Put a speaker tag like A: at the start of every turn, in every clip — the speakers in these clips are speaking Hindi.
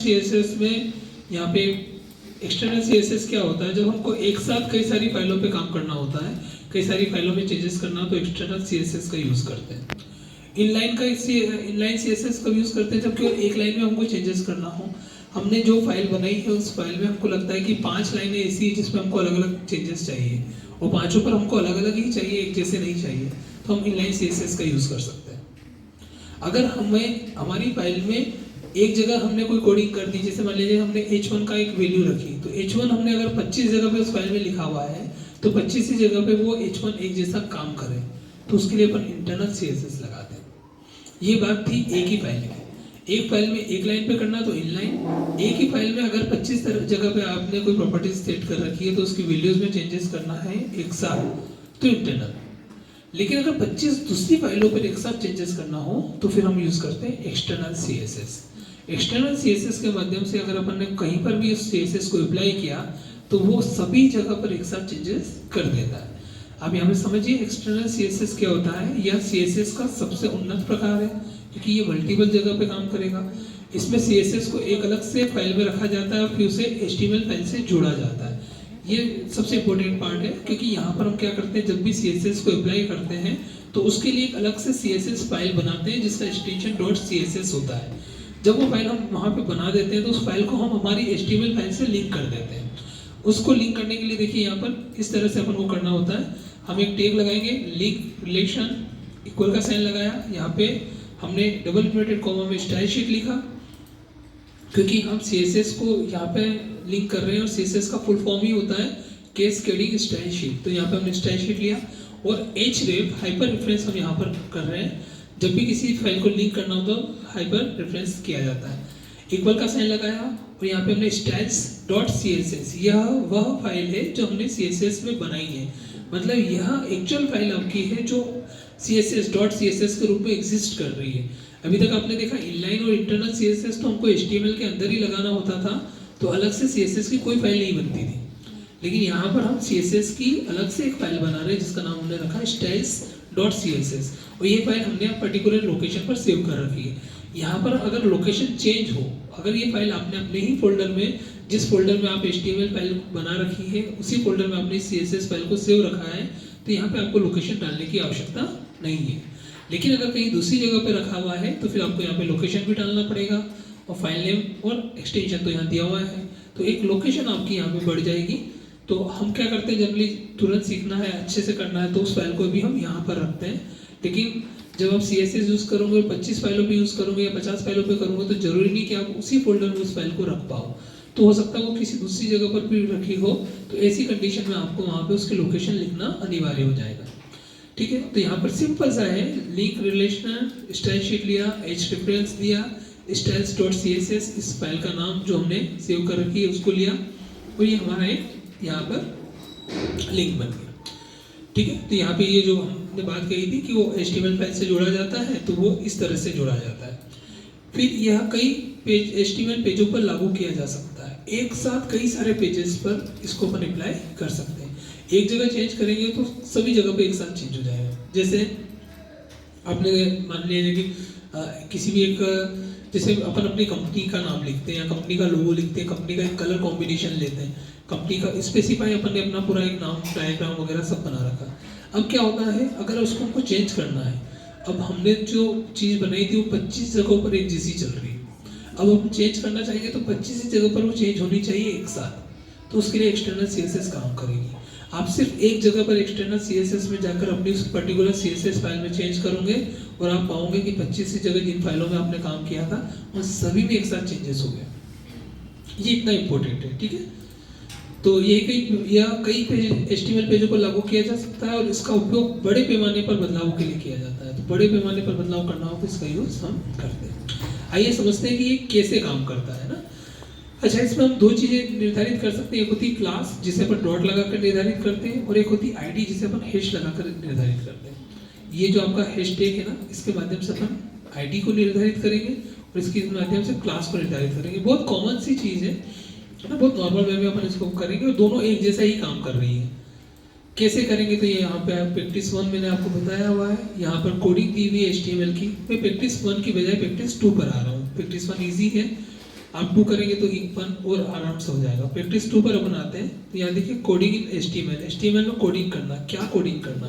A: CSS में यहाँ पे एक्सटर्नल CSS क्या होता है, जब हमको एक साथ कई सारी फाइलों पे काम करना होता है, कई सारी फाइलों में चेंजेस करना, तो एक्सटर्नल CSS का यूज़ करते हैं। इनलाइन CSS का यूज़ करते हैं जब केवल एक लाइन में हमको चेंजेस करना हो। हमने जो फाइल बनाई है उस फाइल में हमको लगता है कि 5 लाइनें ऐसी है जिसमें हमको अलग अलग चेंजेस चाहिए और पाँचों पर हमको अलग अलग ही चाहिए, एक जैसे नहीं चाहिए, तो हम इनलाइन CSS का यूज़ कर सकते हैं। अगर हमें हमारी फाइल में एक जगह हमने कोई कोडिंग कर दी, जैसे मान लीजिए हमने h1 का एक वैल्यू रखी, तो h1 हमने अगर 25 जगह पे उस फाइल में लिखा हुआ है तो 25 ही जगह पे वो h1 एक जैसा काम करे, तो उसके लिए अपन इंटरनल CSS लगाते हैं। ये बात थी एक ही फाइल में। एक फाइल में एक लाइन पे करना तो इनलाइन, एक ही फाइल में अगर 25 जगह पे आपने कोई प्रॉपर्टीज सेट कर रखी है तो उसकी वैल्यूज में चेंजेस करना है एक साथ, तो इंटरनल। लेकिन अगर 25 दूसरी फाइलों पर एक साथ चेंजेस करना हो तो फिर हम यूज करते हैं एक्सटर्नल CSS। एक्सटर्नल CSS के माध्यम से अगर अपन ने कहीं पर भी उस CSS को अप्लाई किया तो वो सभी जगह पर एक साथ चेंजेस कर देता है। अब यहाँ पे समझिए एक्सटर्नल CSS क्या होता है। यह CSS का सबसे उन्नत प्रकार है क्योंकि ये मल्टीपल जगह पे काम करेगा। इसमें CSS को एक अलग से फाइल में रखा जाता है और फिर उसे HTML फाइल से जोड़ा जाता है। ये सबसे इम्पोर्टेंट पार्ट है क्योंकि यहाँ पर हम क्या करते हैं, जब भी CSS को अप्लाई करते हैं तो उसके लिए एक अलग से CSS फाइल बनाते हैं जिसका एक्सटेंशन .css होता है। जब वो फाइल हम वहाँ पे बना देते हैं तो उस फाइल को हम हमारी HTML फाइल से लिंक कर देते हैं। उसको लिंक करने के लिए देखिए यहाँ पर इस तरह से अपन को करना होता है। हम एक टैग लगाएंगे, लिंक रिलेशन इक्वल का साइन लगाया, यहाँ पे हमने डबल इन्वर्टेड कॉमा में स्टाइल शीट लिखा क्योंकि हम CSS को यहाँ पे लिंक कर रहे हैं और CSS का फुल फॉर्म ही होता है कैस्केडिंग स्टाइल शीट। तो यहाँ पे हमने स्टाइल शीट लिया और href हाइपर रेफरेंस हम यहाँ पर कर रहे हैं। जब भी किसी फाइल को लिंक करना हो तो हाइपर रेफरेंस किया जाता है। इक्वल का साइन लगाया और यहाँ पे हमने styles.css, यह वह फाइल है जो हमने CSS में बनाई है। मतलब यह एक्चुअल फाइल आपकी है जो CSS.css के रूप में एग्जिस्ट कर रही है। अभी तक आपने देखा इनलाइन और इंटरनल CSS तो हमको HTML के अंदर ही लगाना होता था, तो अलग से CSS की कोई फाइल नहीं बनती थी। लेकिन यहाँ पर हम CSS की अलग से एक फाइल बना रहे हैं जिसका नाम हमने रखा है styles.css और ये फाइल हमने पर्टिकुलर लोकेशन पर सेव कर रखी है। यहाँ पर अगर लोकेशन चेंज हो, अगर ये फाइल आपने अपने ही फोल्डर में, जिस फोल्डर में आप HTML फाइल बना रखी है उसी फोल्डर में आपने CSS फाइल को सेव रखा है, तो यहाँ पे आपको लोकेशन डालने की आवश्यकता नहीं है। लेकिन अगर कहीं दूसरी जगह पे रखा हुआ है तो फिर आपको यहाँ पे लोकेशन भी डालना पड़ेगा और फाइल नेम और एक्सटेंशन तो यहाँ दिया हुआ है, तो एक लोकेशन आपकी यहाँ पे बढ़ जाएगी। तो हम क्या करते हैं, जनरली तुरंत सीखना है, अच्छे से करना है, तो उस फाइल को भी हम यहाँ पर रखते हैं। लेकिन जब आप CSS यूज़ करोगे, 25 फाइलों पे यूज़ करोगे या 50 फाइलों पे करोगे तो जरूरी नहीं कि आप उसी फोल्डर में उस फाइल को रख पाओ, तो हो सकता है वो किसी दूसरी जगह पर भी रखी हो, तो ऐसी कंडीशन में आपको वहाँ पे उसकी लोकेशन लिखना अनिवार्य हो जाएगा। ठीक है, तो यहाँ पर सिंपल सा है, लिंक रिलेशन स्टाइल शीट लिया, href दिया, styles.css इस फाइल का नाम जो हमने सेव कर रखी है उसको लिया और ये हमारा एक यहाँ पर लिंक बन गया। ठीक है, तो यहाँ पे ये जो हमने बात कही थी कि वो HTML फाइल से जोड़ा जाता है, तो वो इस तरह से जोड़ा जाता है। फिर यह कई पेज HTML पेजों पर लागू किया जा सकता है। एक साथ कई सारे पेजेस पर इसको अपन अप्लाई कर सकते हैं। एक जगह चेंज करेंगे तो सभी जगह पे एक साथ चेंज हो जाएगा। जैसे आपने मान लीजिए कि किसी भी एक, जैसे अपन अपनी कंपनी का नाम लिखते हैं या कंपनी का लोगो लिखते हैं, कंपनी का एक कलर कॉम्बिनेशन लेते हैं, कंपनी का स्पेसिफाई अपन ने अपना पूरा एक नाम, डायग्राम वगैरह सब बना रखा। अब क्या होता है, अगर उसको हमको चेंज करना है, अब हमने जो चीज़ बनाई थी वो 25 जगहों पर एक जैसी चल रही है, अब हम चेंज करना चाहेंगे तो 25 जगह पर वो चेंज होनी चाहिए एक साथ, तो उसके लिए एक्सटर्नल CSS काम करेगी। आप सिर्फ एक जगह पर एक्सटर्नल CSS में जाकर अपनी उस पर्टिकुलर CSS फाइल में चेंज करोगे और आप पाओगे कि 25 जगह जिन फाइलों में आपने काम किया था उन सभी में एक साथ चेंजेस हो गए। ये इतना इम्पोर्टेंट है। ठीक है, तो ये कई HTML पेजों पर लागू किया जा सकता है और इसका उपयोग बड़े पैमाने पर बदलाव के लिए किया जाता है। तो बड़े पैमाने पर बदलाव करना हो तो इसका यूज हम करते हैं। आइए समझते हैं कि ये कैसे काम करता है ना। अच्छा, इसमें हम दो चीजें निर्धारित कर सकते हैं। एक होती है क्लास जिसे अपन डॉट लगाकर निर्धारित करते हैं और एक होती है ID जिसे अपन हैश लगाकर निर्धारित करते हैं। ये जो आपका हैशटैग है ना, इसके माध्यम से अपन ID को निर्धारित करेंगे और इसके माध्यम से क्लास को निर्धारित करेंगे। बहुत कॉमन सी चीज है ना, बहुत नॉर्मल वे में अपन इसको करेंगे और दोनों एक जैसा ही काम कर रही है। कैसे करेंगे, तो ये यहाँ पे प्रैक्टिस 1 मैंने आपको बताया हुआ है। यहाँ पर कोडिंग दी हुई है HTML की। मैं प्रैक्टिस 1 की बजाय प्रैक्टिस 2 पर आ रहा हूँ। प्रैक्टिस 1 ईजी है, आप 2 करेंगे तो 1 और आराम से हो जाएगा। प्रैक्टिस 2 पर अपन आते हैं। तो यहाँ देखिए कोडिंग इन HTML, HTML में कोडिंग करना, क्या कोडिंग करना।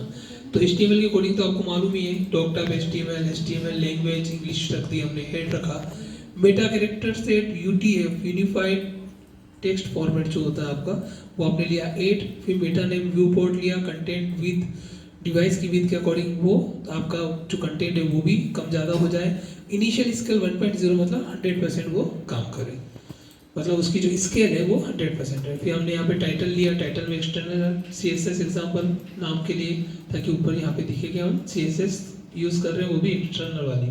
A: तो HTML की कोडिंग तो आपको मालूम ही है, doc type HTML language English रख दी हमने, हेड रखा, meta character set, UTF unified text format जो होता है आपका, वो आपने लिया 8, फिर मेटा नेम व्यू पोर्ट लिया, कंटेंट विद डिवाइस की विद के अकॉर्डिंग वो आपका जो कंटेंट है वो भी कम ज़्यादा हो जाए। इनिशियल स्केल 1.0 मतलब 100% वो काम करे, मतलब उसकी जो स्केल है वो 100% है। फिर हमने यहाँ पे टाइटल लिया, टाइटल में एक्सटर्नल CSS एग्जाम्पल नाम के लिए, ताकि ऊपर यहाँ पे दिखे कि हम CSS यूज़ कर रहे हैं, वो भी एक्सटर्नल वाली।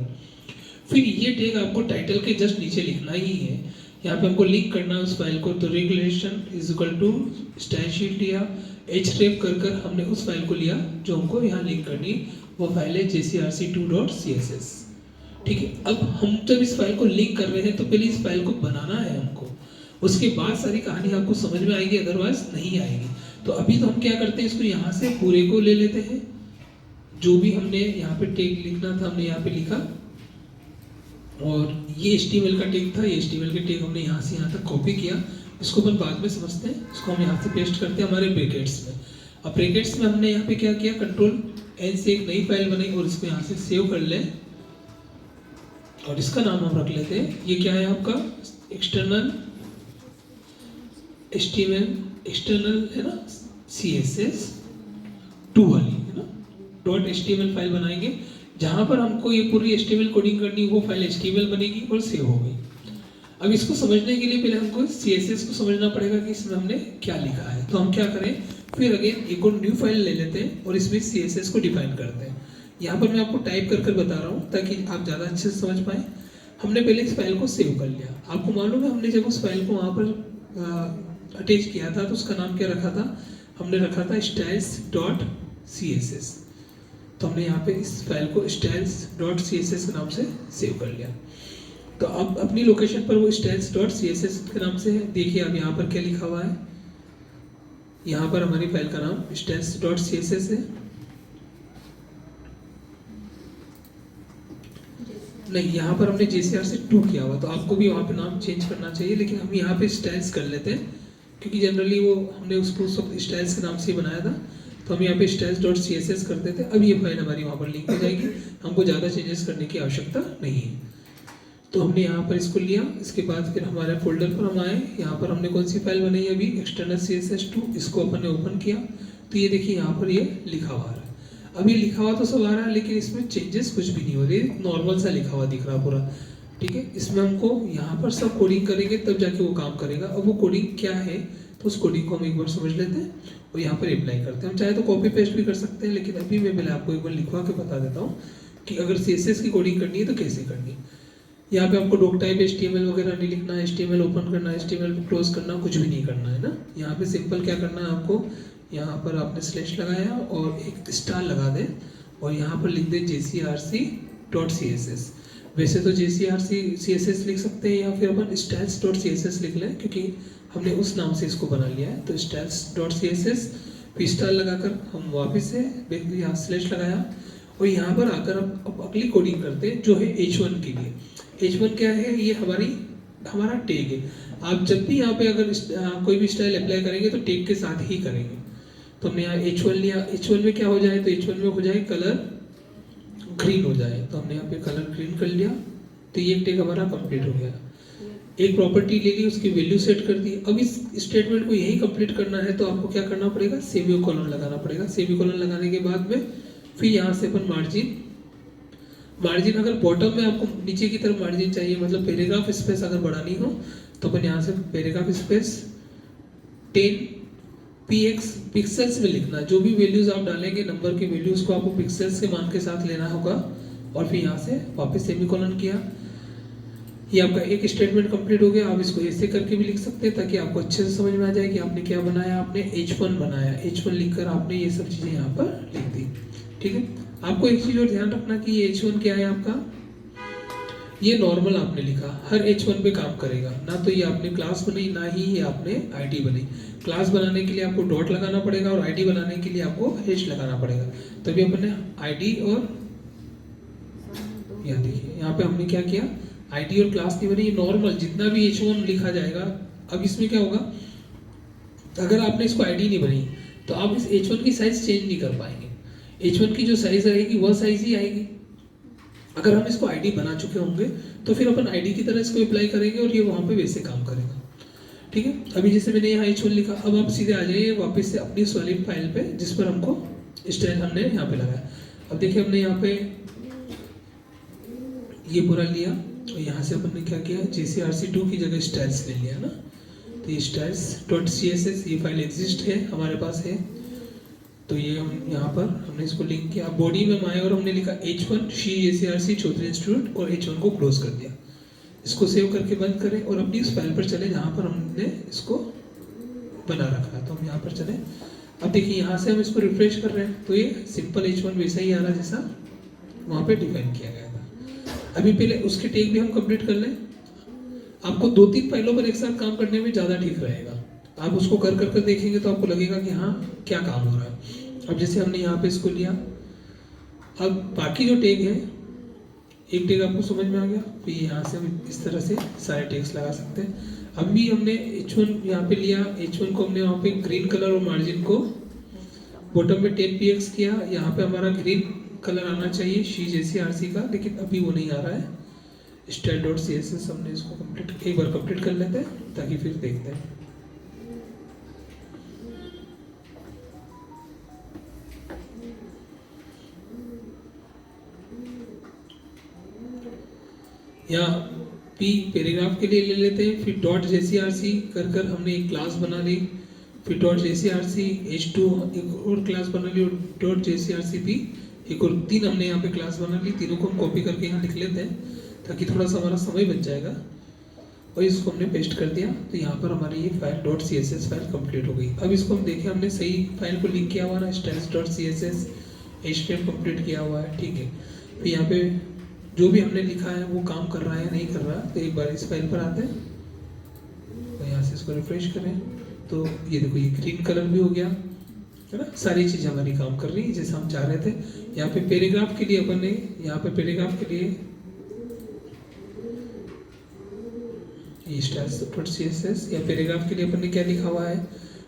A: फिर ये टैग आपको टाइटल के जस्ट नीचे लिखना ही है। यहाँ पे हमको लिंक करना है उस फाइल को, तो regulation is equal to style sheet लिया, href कर हमने उस फाइल को लिया जो हमको यहाँ लिंक करनी, वो फाइल है jcrc2.css। ठीक है, अब हम जब इस फाइल को लिंक कर रहे हैं तो पहले इस फाइल को बनाना है हमको, उसके बाद सारी कहानी आपको समझ में आएगी, अदरवाइज नहीं आएगी। तो अभी तो हम क्या करते हैं, इसको यहाँ से पूरे को ले लेते हैं, जो भी हमने यहाँ पे टैग लिखना था हमने यहाँ पे लिखा, और ये HTML का टैग था, ये HTML के टैग हमने यहाँ से यहाँ तक कॉपी किया। इसको अपन बाद में समझते हैं, इसको हम यहाँ से पेस्ट करते हैं हमारे ब्रैकेट्स में। अब ब्रैकेट्स में हमने यहाँ पे क्या किया, Ctrl+N से एक नई फाइल बनाई और इसको यहाँ से सेव कर लें, और इसका नाम हम रख लेते हैं, ये क्या है आपका एक्सटर्नल HTML, एक्सटर्नल है ना CSS2 वाली है ना, .html फाइल बनाएंगे, जहां पर हमको ये पूरी HTML कोडिंग करनी, वो फाइल HTML बनेगी और सेव हो गई। अब इसको समझने के लिए पहले हमको CSS को समझना पड़ेगा कि इसमें हमने क्या लिखा है। तो हम क्या करें, फिर अगेन एक और न्यू फाइल ले लेते हैं और इसमें CSS को डिफाइन करते हैं। यहाँ पर मैं आपको टाइप कर बता रहा हूँ ताकि आप ज़्यादा अच्छे से समझ पाएँ। हमने पहले इस फाइल को सेव कर लिया, आपको मालूम है हमने जब उस फाइल को वहाँ पर अटैच किया था तो उसका नाम क्या रखा था, हमने रखा था styles.css। तो हमने यहाँ पे इस फाइल को styles.css के नाम से सेव कर लिया। तो अब अपनी लोकेशन पर वो styles.css के नाम से है। देखिए अब यहाँ पर क्या लिखा हुआ है, यहाँ पर हमारी फाइल का नाम styles.css है। नहीं, यहाँ पर हमने jcrc2 किया हुआ, तो आपको भी वहाँ पे नाम चेंज करना चाहिए, लेकिन हम यहाँ पे स्टाइल्स कर लेते हैं क्योंकि जनरली वो हमने उसको सब स्टाइल्स के नाम से ही बनाया था। तो हम यहाँ पे styles.css कर देते हैं। अब ये फाइल हमारी वहाँ पर लिंक हो जाएगी, हमको ज़्यादा चेंजेस करने की आवश्यकता नहीं है। तो हमने यहाँ पर इसको लिया, इसके बाद फिर हमारे फोल्डर पर हम आए, यहाँ पर हमने कौन सी फाइल बनाई अभी, एक्सटर्नल CSS2, इसको अपन ने ओपन किया। तो ये देखिए यहाँ पर ये लिखा हुआ है, अभी लिखा हुआ तो सब आ रहा है लेकिन इसमें चेंजेस कुछ भी नहीं हो रहे, नॉर्मल सा लिखा हुआ दिख रहा पूरा। ठीक है, इसमें हमको यहाँ पर सब कोडिंग करेंगे तब जाके वो काम करेगा। अब वो कोडिंग क्या है, तो उस कोडिंग को हम एक बार समझ लेते हैं और यहाँ पर अप्लाई करते हैं। हम चाहे तो कॉपी पेस्ट भी कर सकते हैं, लेकिन अभी मैं पहले आपको एक बार लिखवा के बता देता हूँ कि अगर CSS की कोडिंग करनी है तो कैसे करनी है। यहाँ पे आपको डॉक टाइप HTML वगैरह नहीं लिखना है, HTML ओपन करना है, HTML क्लोज करना, कुछ भी नहीं करना है ना। यहाँ पे सिंपल क्या करना है आपको, यहाँ पर आपने स्लैश लगाया और एक स्टार लगा दें और यहाँ पर लिख दें jcrc.css। वैसे तो jcrc.css लिख सकते हैं या फिर अपन styles.css लिख लें, क्योंकि हमने उस नाम से इसको बना लिया है। तो styles.css फिर स्टार लगाकर हम वापस से यहाँ स्लैश लगाया और यहाँ पर आकर अब अगली कोडिंग करते हैं जो है H1 के लिए। H1 क्या है, ये हमारा टैग है। आप जब भी यहाँ पे अगर कोई भी स्टाइल अप्लाई करेंगे तो टैग के साथ ही करेंगे। तो हमने यहाँ H1 लिया, H1 में क्या हो जाए, तो H1 में हो जाए कलर ग्रीन हो जाए, तो हमने यहाँ पे कलर ग्रीन कर लिया। तो ये टैग हमारा कंप्लीट हो गया। एक प्रॉपर्टी ले ली, उसकी वैल्यू सेट कर दी। अब इस स्टेटमेंट को यही कंप्लीट करना है तो आपको क्या करना पड़ेगा, सेमीकोलन लगाना पड़ेगा। सेमीकोलन लगाने के बाद में फिर यहाँ से अपन मार्जिन अगर बॉटम में आपको नीचे की तरफ मार्जिन चाहिए, मतलब पैराग्राफ स्पेस अगर बढ़ानी हो तो अपन यहाँ से पैराग्राफ स्पेस 10 px पिक्सल्स में लिखना। जो भी वैल्यूज आप डालेंगे नंबर की वैल्यूज को आपको पिक्सल्स के मान के साथ लेना होगा। और फिर यहाँ से वापस सेमीकोलन किया। ये आपका एक स्टेटमेंट कंप्लीट हो गया। आप इसको ऐसे करके भी लिख सकते हैं ताकि आपको अच्छे से समझ में आ जाए कि आपने क्या बनाया। आपने H1 बनाया, H1 लिखकर आपने ये सब चीज़ें यहाँ पर लिख दी। ठीक है, आपको एक चीज़ और ध्यान रखना कि ये H1 क्या है आपका, ये नॉर्मल आपने लिखा, हर H1 पे काम करेगा ना। तो ये आपने क्लास बनाई, ना ही ये आपने ID बनाई। क्लास बनाने के लिए आपको डॉट लगाना पड़ेगा और ID बनाने के लिए आपको हैश लगाना पड़ेगा। तभी अपने ID और यहाँ देखिए यहाँ पे हमने क्या किया, आईडी और क्लास नहीं बनी, ये नॉर्मल जितना भी H1 लिखा जाएगा। अब इसमें क्या होगा, अगर आपने इसको आईडी नहीं बनी तो आप इस H1 की साइज चेंज नहीं कर पाएंगे। H1 की जो साइज आएगी वह साइज ही आएगी। अगर हम इसको आईडी बना चुके होंगे तो फिर अपन आईडी की तरह इसको अप्लाई करेंगे और ये वहाँ पे वैसे काम करेगा। ठीक है, अभी जैसे मैंने यहाँ H1 लिखा, अब आप सीधे आ जाइए वापस से अपनी सॉलिड फाइल पे जिस पर हमको स्टाइल हमने यहाँ पे लगाया। अब देखिए हमने यहाँ पे ये पूरा लिया और यहाँ से अपन ने क्या किया, JCRC2 की जगह स्टाइल्स ले लिया ना। तो ये styles.css ये फाइल एग्जिस्ट है, हमारे पास है। तो ये हम यहाँ पर हमने इसको लिंक किया। बॉडी में हम आए और हमने लिखा H1 she JCRC Chaudhary institute और H1 को क्लोज कर दिया। इसको सेव करके बंद करें और अपनी उस फाइल पर चले जहाँ पर हमने इसको बना रखा है। तो हम यहाँ पर चले। अब देखिए यहाँ से हम इसको रिफ्रेश कर रहे हैं तो ये सिंपल H1 वैसा ही आ रहा जैसा वहाँ पे डिफाइन किया गया था। अभी पहले उसके टैग भी हम कंप्लीट कर लें। आपको 2-3 फाइलों पर एक साथ काम करने में ज़्यादा ठीक रहेगा। आप उसको कर कर देखेंगे तो आपको लगेगा कि हाँ क्या काम हो रहा है। अब जैसे हमने यहाँ पे इसको लिया, अब बाकी जो टैग है, एक टैग आपको समझ में आ गया, फिर यहाँ से हम इस तरह से सारे टैग्स लगा सकते हैं। अब भी हमने H1 यहाँ पे लिया, H1 को हमने वहाँ पे ग्रीन कलर और मार्जिन को बॉटम में 10px किया। यहाँ पे हमारा ग्रीन कलर आना चाहिए शी JCRC का, लेकिन अभी वो नहीं आ रहा है। style.css हमने इसको कंप्लीट एक बार कंप्लीट कर लेते हैं ताकि फिर देखते हैं। यहाँ P पैराग्राफ के लिए ले लेते हैं, फिर .jcrc कर हमने एक क्लास बना ली, फिर .jcrc h2 एक और क्लास बना ली और .jcrcp एक और 3 हमने यहाँ पे क्लास बना ली। तीनों को हम कॉपी करके यहाँ लिख लेते हैं ताकि थोड़ा सा हमारा समय बच जाएगा। और इसको हमने पेस्ट कर दिया तो यहाँ पर हमारी ये फाइल .css फाइल कंप्लीट हो गई। अब इसको हम देखें, हमने सही फाइल को लिंक किया हुआ ना, styles.css HTML कंप्लीट किया हुआ है। ठीक है, फिर यहाँ पे जो भी हमने लिखा है वो काम कर रहा है नहीं कर रहा, तो एक बार इस फाइल पर आते हैं तो यहाँ से इसको रिफ्रेश करें तो ये देखो ये ग्रीन कलर भी हो गया है ना। सारी चीज़ हमारी काम कर रही है जैसा हम चाह रहे थे। यहाँ पे पैराग्राफ के लिए अपन ने यहाँ पे पैराग्राफ के लिए ये styles.css या पैराग्राफ के लिए अपन ने क्या लिखा हुआ है,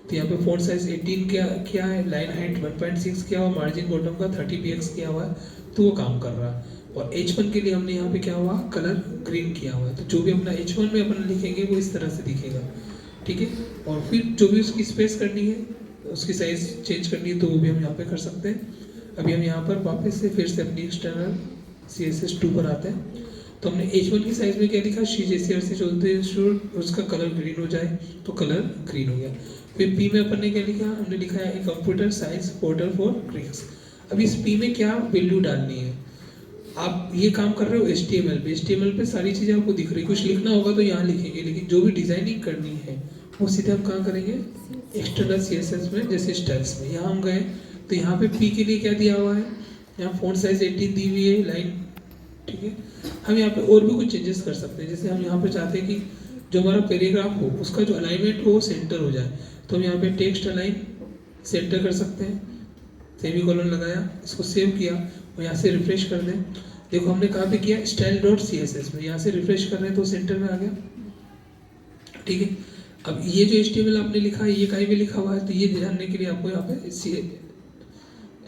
A: तो यहाँ पे फॉन्ट साइज 18 क्या है, लाइन हाइट 1.6 किया हुआ, मार्जिन बॉटम का 30px किया हुआ है, तो वो काम कर रहा है। और H1 के लिए हमने यहाँ पे क्या हुआ, कलर ग्रीन किया हुआ है। तो जो भी अपना H1 में अपन लिखेंगे वो इस तरह से दिखेगा। ठीक है, और फिर जो भी उसकी स्पेस करनी है, उसकी साइज चेंज करनी है, तो वो भी हम यहाँ पे कर सकते हैं। अभी हम यहाँ पर वापस से फिर से अपनी एक्सटर्नल CSS2 पर आते हैं। तो हमने H1 की साइज में क्या लिखा, शी JCRC चलते उसका कलर ग्रीन हो जाए, तो कलर ग्रीन हो गया। फिर P में अपन ने क्या लिखा, हमने लिखा है a computer science portal for Greeks. अब इस P में क्या वैल्यू डालनी है, आप ये काम कर रहे हो HTML पे सारी चीज़ें आपको दिख रही, कुछ लिखना होगा तो यहाँ लिखेंगे, लेकिन जो भी डिजाइनिंग करनी है वो सीधे हम कहाँ करेंगे, एक्सटर्नल CSS में, जैसे स्टाइल्स में। यहाँ हम गए तो यहाँ पे P के लिए क्या दिया हुआ है, यहाँ फॉन्ट साइज 18 दी हुई है, लाइन। ठीक है, हम यहाँ पे और भी कुछ चेंजेस कर सकते हैं। जैसे हम यहाँ पे चाहते हैं कि जो हमारा पैराग्राफ हो उसका जो अलाइनमेंट हो वो सेंटर हो जाए, तो हम यहाँ पे टेक्स्ट अलाइन सेंटर कर सकते हैं। सेमीकोलन लगाया, इसको सेव किया और यहाँ से रिफ्रेश कर दें। देखो हमने कहाँ पे किया, style.css में, यहाँ से रिफ्रेश कर रहे हैं तो सेंटर में आ गया। ठीक है, अब ये जो HTML आपने लिखा है ये कहीं भी लिखा हुआ है, तो ये जानने के लिए आपको यहाँ पे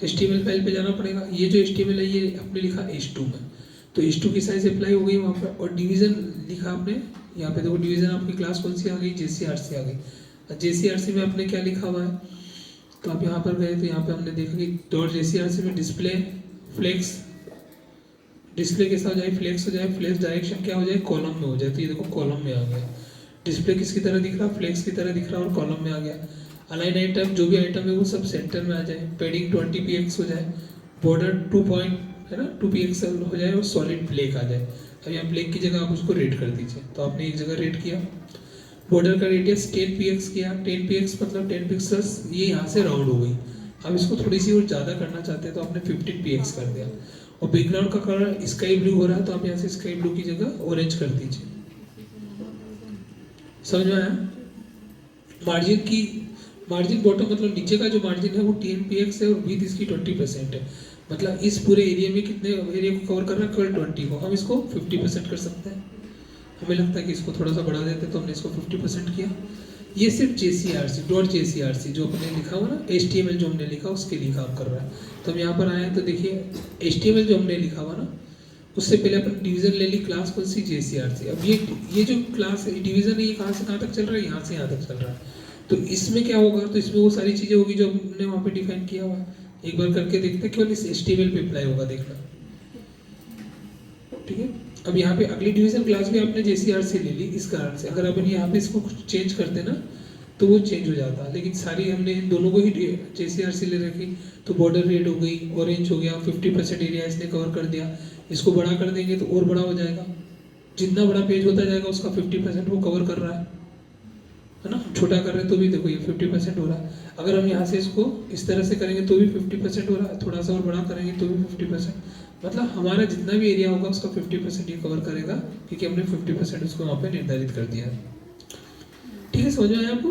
A: HTML फाइल पे जाना पड़ेगा। ये जो HTML है ये आपने लिखा H2 में, तो H2 की साइज अप्लाई हो गई वहाँ पर। और डिवीजन लिखा आपने, यहाँ पे देखो डिवीजन आपकी क्लास कौन सी आ गई, JCRC आ गई। JCRC में आपने क्या लिखा हुआ है, तो आप यहाँ पर गए तो यहाँ पे हमने देखा कि .jcrc में डिस्प्ले फ्लेक्स, डिस्प्ले कैसा हो जाए, फ्लेक्स हो जाए, फ्लेक्स डायरेक्शन क्या हो जाए, कॉलम में हो जाए। तो ये देखो कॉलम में आ गया, डिस्प्ले किसकी तरह दिख रहा, फ्लेक्स की तरह दिख रहा और कॉलम में आ गया। अलाइन आइटम, जो भी आइटम है वो सब सेंटर में आ जाए, पैडिंग 20px हो जाए, बॉर्डर 2 पॉइंट है ना 2px हो जाए और सॉलिड ब्लैक आ जाए। अब यहाँ ब्लैक की जगह आप उसको रेड कर दीजिए, तो आपने एक जगह रेड किया। बॉर्डर का रेडियस 10px किया, 10px मतलब 10 पिक्सल्स, ये यहाँ से राउंड हो गई। अब इसको थोड़ी सी और ज़्यादा करना चाहते हैं तो आपने 15px कर दिया। और बैकग्राउंड का कलर स्काई ब्लू हो रहा है तो आप यहाँ से स्काई ब्लू की जगह ऑरेंज कर दीजिए। समझ में आया? मार्जिन बॉटम मतलब नीचे का जो मार्जिन है वो 10px है और विड्थ इसकी 20% है। मतलब इस पूरे एरिया में कितने एरिया को कवर कर रहा है, केवल 20 को। हम इसको 50% कर सकते हैं। हमें लगता है कि इसको थोड़ा सा बढ़ा देते, तो हमने इसको 50% किया। ये सिर्फ JCRC जो अपने लिखा हुआ ना, HTML जो हमने लिखा उसके लिए काम कर रहा है। तो हम यहाँ पर आए तो देखिए HTML जो हमने लिखा हुआ ना, उससे पहले अपन डिवीजन ले ली, क्लास कौन सी, JCRC। अब ये जो क्लास डिवीजन है ये कहाँ से कहाँ तक चल रहा है, यहाँ से यहाँ तक चल रहा है। तो इसमें क्या होगा, तो इसमें वो सारी चीज़ें होगी जो हमने वहाँ पे डिफाइन किया हुआ। एक बार करके देखते हैं, केवल इस HTML पे अप्लाई होगा, देखना। ठीक है, अब यहाँ पे अगली डिवीजन क्लास भी आपने JCRC ले ली, इस कारण से अगर अपन यहाँ पे इसको कुछ चेंज करते ना तो वो चेंज हो जाता। लेकिन सारी हमने इन दोनों को ही JCRC ले रखी, तो बॉर्डर रेड हो गई, ऑरेंज हो गया, 50% एरिया इसने कवर कर दिया। इसको बड़ा कर देंगे तो और बड़ा हो जाएगा, जितना बड़ा पेज होता जाएगा उसका 50% वो कवर कर रहा है ना। छोटा कर रहे हैं तो भी देखो ये 50% हो रहा है। अगर हम यहाँ से इसको इस तरह से करेंगे तो भी 50% हो रहा है, थोड़ा सा और बड़ा करेंगे तो भी 50%। मतलब हमारा जितना भी एरिया होगा उसका 50% ये कवर करेगा, क्योंकि हमने 50% उसको वहाँ पे निर्धारित कर दिया है। ठीक है, समझ में आया आपको?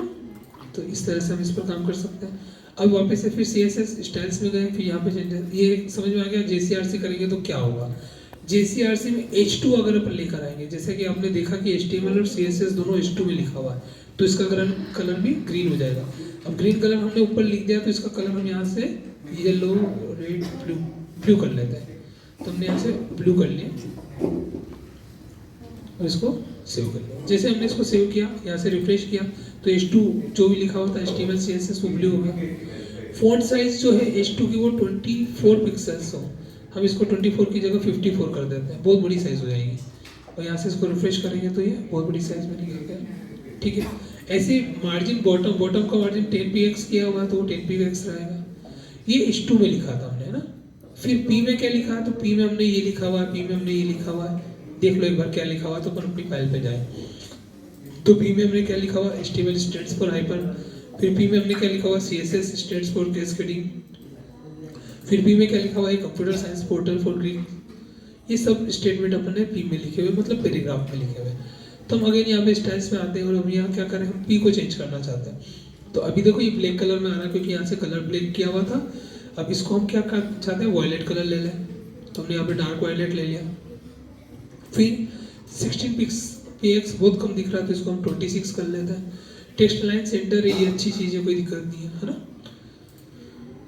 A: तो इस तरह से हम इस पर काम कर सकते हैं। अब वापस से फिर CSS स्टाइल्स में गए, फिर यहाँ पे चेंजेस, ये समझ में आ गया। JCRC करेंगे तो क्या होगा, JCRC में H2 अगर अपन लेकर आएंगे, जैसे कि आपने देखा कि HTML और CSS दोनों H2 में लिखा हुआ है, तो इसका कलर भी ग्रीन हो जाएगा। अब ग्रीन कलर हमने ऊपर लिख दिया, तो इसका कलर हम यहाँ से येलो, रेड, ब्लू कर लेते हैं। तो हमने यहाँ से ब्लू कर लिया और इसको सेव कर लिया। जैसे हमने इसको सेव किया, यहाँ से रिफ्रेश किया, तो H2 जो भी लिखा हुआ था HTML CSS वो ब्लू हो गया। फॉन्ट साइज जो है H2 की वो 24 पिक्सल्स हो, हम इसको 24 की जगह 54 कर देते हैं, बहुत बड़ी साइज हो जाएगी। और यहाँ से इसको रिफ्रेश करेंगे तो ये बहुत बड़ी साइज में निकल गया। ठीक है, ऐसे मार्जिन बॉटम का मार्जिन 10px किया हुआ तो वो 10px रहेगा। ये H2 में लिखा था हमने, है ना। फिर P में क्या लिखा है, तो P में हमने ये लिखा हुआ है, P में हमने ये लिखा हुआ है। देख लो एक बार क्या लिखा हुआ, तो अपन अपनी फाइल पे जाए तो P में हमने क्या लिखा हुआ, HTML स्टैंड्स फॉर हाइपर। फिर P में हमने क्या लिखा हुआ, CSS स्टैंड्स फॉर कैस्केडिंग। फिर P में क्या लिखा हुआ है, computer science portal for Greek. ये सब स्टेटमेंट अपन ने P में लिखे हुए, मतलब पैराग्राफ में लिखे हुए। तो हम अगेन यहाँ पे स्टाइल्स में आते हैं और अब यहाँ क्या करें, हम P को चेंज करना चाहते हैं। तो अभी देखो ये ब्लैक कलर में आ रहा है, क्योंकि यहाँ से कलर ब्लैक किया हुआ था। अब इसको हम क्या करना चाहते हैं, वॉयलेट कलर ले लें। तो हमने यहाँ पे डार्क वॉयलेट ले लिया। फिर 16px बहुत कम दिख रहा है, तो इसको हम 26 कर लेते हैं। टेक्स्ट लाइन सेंटर है, ये अच्छी चीज़ है, कोई दिक्कत नहीं है ना।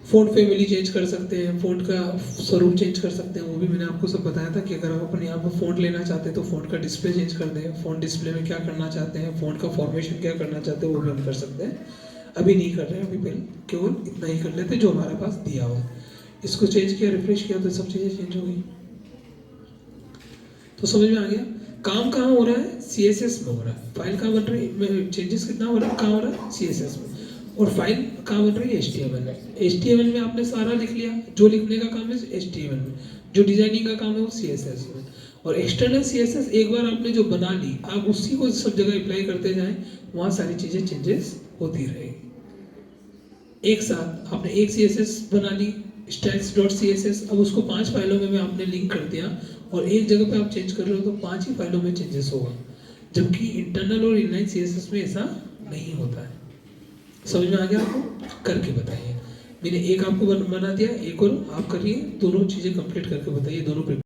A: फ़ॉन्ट फैमिली चेंज कर सकते हैं, फ़ॉन्ट का स्वरूप चेंज कर सकते हैं, वो भी मैंने आपको सब बताया था कि अगर आप अपन यहाँ पर फ़ॉन्ट लेना चाहते हैं तो फ़ॉन्ट का डिस्प्ले चेंज कर दें। फ़ॉन्ट डिस्प्ले में क्या करना चाहते हैं, फ़ॉन्ट का फॉर्मेशन क्या करना चाहते हैं, वो भी हम कर सकते हैं। अभी नहीं कर रहे हैं, अभी पहले केवल इतना ही कर लेते जो हमारे पास दिया हुआ। इसको चेंज किया, रिफ्रेश किया, तो सब चीज़ें चेंज हो गई। तो समझ में आ गया काम कहाँ हो रहा है, CSS में हो रहा है। फाइल कहाँ बन रही है, चेंजेस कितना हो रहा है, कहाँ हो रहा है, CSS में। और फाइल कहाँ बन रही है, HTML में। HTML में आपने सारा लिख लिया, जो लिखने का काम है HTML में, जो डिजाइनिंग का काम है वो CSS में। और एक्सटर्नल CSS एक बार आपने जो बना ली, आप उसी को सब जगह अप्लाई करते जाएं, वहाँ सारी चीज़ें चेंजेस होती रहेगी। एक साथ आपने एक CSS बना ली styles.css, अब उसको 5 फाइलों में आपने लिंक कर दिया और एक जगह पे आप चेंज कर रहे हो तो 5 ही फाइलों में चेंजेस होगा, जबकि इंटरनल और इनलाइन CSS में ऐसा नहीं होता है। समझ में आ गया आपको? करके बताइए। मैंने एक आपको बना दिया, एक और आप करिए, दोनों चीज़ें कंप्लीट करके बताइए, दोनों